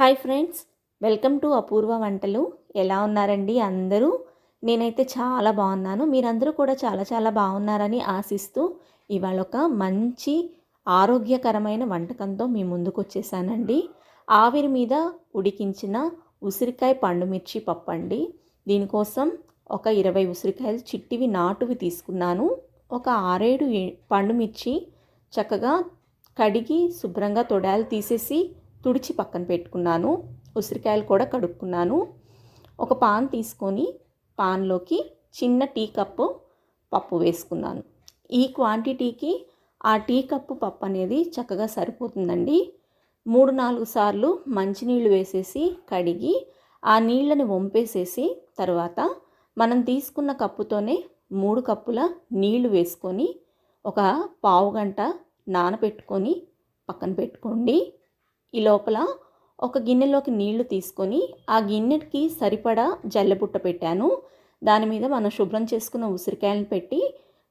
Hi friends, welcome to అపూర్వ వంటలు. ఎలా ఉన్నారండి అందరూ? నేనైతే చాలా బాగున్నాను. మీరందరూ కూడా చాలా చాలా బాగున్నారని ఆశిస్తూ ఇవాళ ఒక మంచి ఆరోగ్యకరమైన వంటకంతో మీ ముందుకు వచ్చేసానండి. ఆవిరి మీద ఉడికించిన ఉసిరికాయ పండుమిర్చి పప్పు అండి. దీనికోసం ఒక 20 ఉసిరికాయలు చిట్టివి నాటువి తీసుకున్నాను. ఒక 6-7 పండుమిర్చి చక్కగా కడిగి శుభ్రంగా తొడాలు తీసేసి తుడిచి పక్కన పెట్టుకున్నాను. ఉసిరికాయలు కూడా కడుక్కున్నాను. ఒక పాన్ తీసుకొని పాన్లోకి చిన్న టీ కప్పు పప్పు వేసుకున్నాను. ఈ క్వాంటిటీకి ఆ టీ కప్పు పప్పు అనేది చక్కగా సరిపోతుందండి. 3-4 సార్లు మంచినీళ్ళు వేసేసి కడిగి ఆ నీళ్ళని వంపేసేసి తర్వాత మనం తీసుకున్న కప్పుతోనే 3 కప్పుల నీళ్లు వేసుకొని ఒక పావు గంట నానబెట్టుకొని పక్కన పెట్టుకోండి. ఈ లోపల ఒక గిన్నెలోకి నీళ్లు తీసుకొని ఆ గిన్నెకి సరిపడా జల్లెబుట్ట పెట్టాను. దాని మీద మనం శుభ్రం చేసుకున్న ఉసిరికాయలను పెట్టి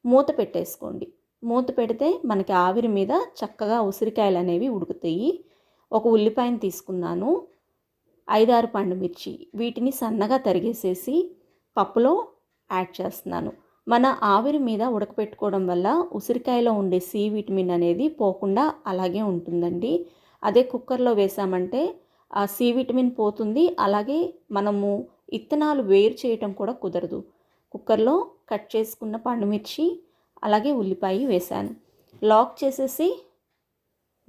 మూత పెట్టేసుకోండి. మూత పెడితే మనకి ఆవిరి మీద చక్కగా ఉసిరికాయలు అనేవి ఉడుకుతాయి. ఒక ఉల్లిపాయను తీసుకున్నాను, 5-6 పండుమిర్చి, వీటిని సన్నగా తరిగేసేసి పప్పులో యాడ్ చేస్తున్నాను. మన ఆవిరి మీద ఉడకపెట్టుకోవడం వల్ల ఉసిరికాయలో ఉండే సి విటమిన్ అనేది పోకుండా అలాగే ఉంటుందండి. అదే కుక్కర్లో వేసామంటే ఆ సి విటమిన్ పోతుంది. అలాగే మనము ఇత్తనాలు వేరు చేయటం కూడా కుదరదు. కుక్కర్లో కట్ చేసుకున్న పండుమిర్చి అలాగే ఉల్లిపాయ వేశాను. లాక్ చేసేసి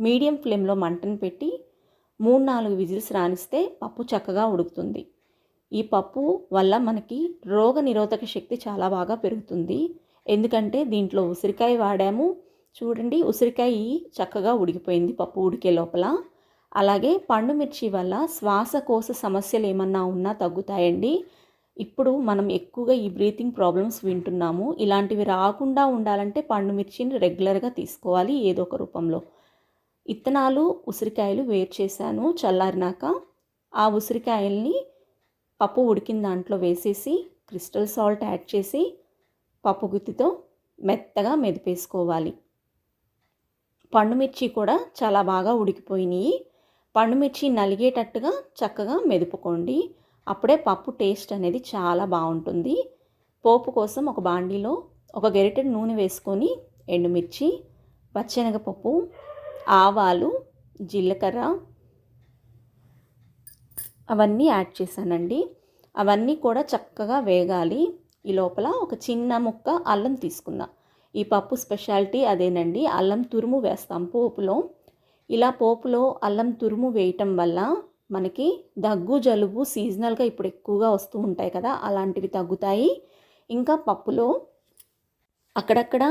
మీడియం ఫ్లేమ్లో మంటను పెట్టి 3-4 విజిల్స్ రానిస్తే పప్పు చక్కగా ఉడుకుతుంది. ఈ పప్పు వల్ల మనకి రోగ నిరోధక శక్తి చాలా బాగా పెరుగుతుంది. ఎందుకంటే దీంట్లో ఉసిరికాయ వాడాము. చూడండి, ఉసిరికాయ చక్కగా ఉడికిపోయింది పప్పు ఉడికే లోపల. అలాగే పండుమిర్చి వల్ల శ్వాసకోశ సమస్యలు ఏమన్నా ఉన్నా తగ్గుతాయండి. ఇప్పుడు మనం ఎక్కువగా ఈ బ్రీతింగ్ ప్రాబ్లమ్స్ వింటున్నాము. ఇలాంటివి రాకుండా ఉండాలంటే పండుమిర్చిని రెగ్యులర్గా తీసుకోవాలి ఏదో ఒక రూపంలో. ఇత్తనాలు ఉసిరికాయలు వేరు చేశాను చల్లారినాక. ఆ ఉసిరికాయల్ని పప్పు ఉడికిన దాంట్లో వేసేసి క్రిస్టల్ సాల్ట్ యాడ్ చేసి పప్పు గుత్తితో మెత్తగా మెదిపేసుకోవాలి. పండుమిర్చి కూడా చాలా బాగా ఉడికిపోయినాయి. పండుమిర్చి నలిగేటట్టుగా చక్కగా మెదుపుకోండి. అప్పుడే పప్పు టేస్ట్ అనేది చాలా బాగుంటుంది. పోపు కోసం ఒక బాండీలో ఒక గరిటెడు నూనె వేసుకొని ఎండుమిర్చి, పచ్చెనగపప్పు, ఆవాలు, జీలకర్ర అవన్నీ యాడ్ చేశానండి. అవన్నీ కూడా చక్కగా వేగాలి. ఈ లోపల ఒక చిన్న ముక్క అల్లం తీసుకున్నా. ఈ పప్పు స్పెషాలిటీ అదేనండి, అల్లం తురుము వేస్తాం పోపులో. ఇలా పోపులో అల్లం తురుము వేయటం వల్ల మనకి దగ్గు జలుబు సీజనల్గా ఇప్పుడు ఎక్కువగా వస్తూ ఉంటాయి కదా, అలాంటివి తగ్గుతాయి. ఇంకా పప్పులో అక్కడక్కడ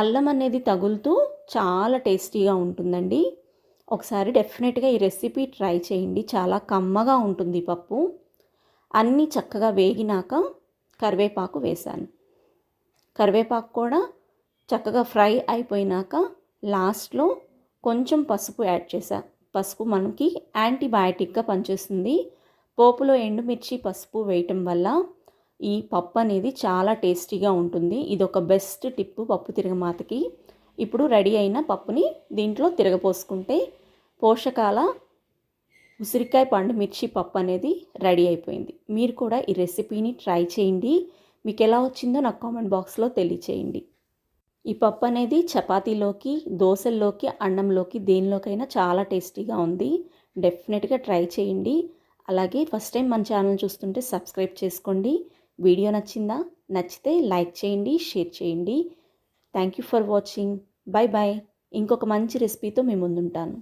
అల్లం అనేది తగులుతూ చాలా టేస్టీగా ఉంటుందండి. ఒకసారి డెఫినెట్గా ఈ రెసిపీ ట్రై చేయండి. చాలా కమ్మగా ఉంటుంది పప్పు. అన్నీ చక్కగా వేగినాక కరివేపాకు వేశాను. కరివేపాకు కూడా చక్కగా ఫ్రై అయిపోయినాక లాస్ట్లో కొంచెం పసుపు యాడ్ చేశా. పసుపు మనకి యాంటీబయాటిక్గా పనిచేస్తుంది. పోపులో ఎండుమిర్చి పసుపు వేయటం వల్ల ఈ పప్పు అనేది చాలా టేస్టీగా ఉంటుంది. ఇది ఒక బెస్ట్ టిప్పు పప్పు తిరగమాతకి. ఇప్పుడు రెడీ అయిన పప్పుని దీంట్లో తిరగపోసుకుంటే పోషకాల ఉసిరికాయ పండుమిర్చి పప్పు అనేది రెడీ అయిపోయింది. మీరు కూడా ఈ రెసిపీని ట్రై చేయండి. మీకు ఎలా వచ్చిందో నాకు కామెంట్ బాక్స్లో తెలియచేయండి. ఈ పప్పు అనేది చపాతీలోకి, దోశల్లోకి, అన్నంలోకి దేనిలోకైనా చాలా టేస్టీగా ఉంది. డెఫినెట్గా ట్రై చేయండి. అలాగే ఫస్ట్ టైం మన ఛానల్ చూస్తుంటే సబ్స్క్రైబ్ చేసుకోండి. వీడియో నచ్చిందా? నచ్చితే లైక్ చేయండి, షేర్ చేయండి. Thank you for watching. Bye bye. ఇంకొక మంచి రెసిపీతో మీ ముందుంటాను.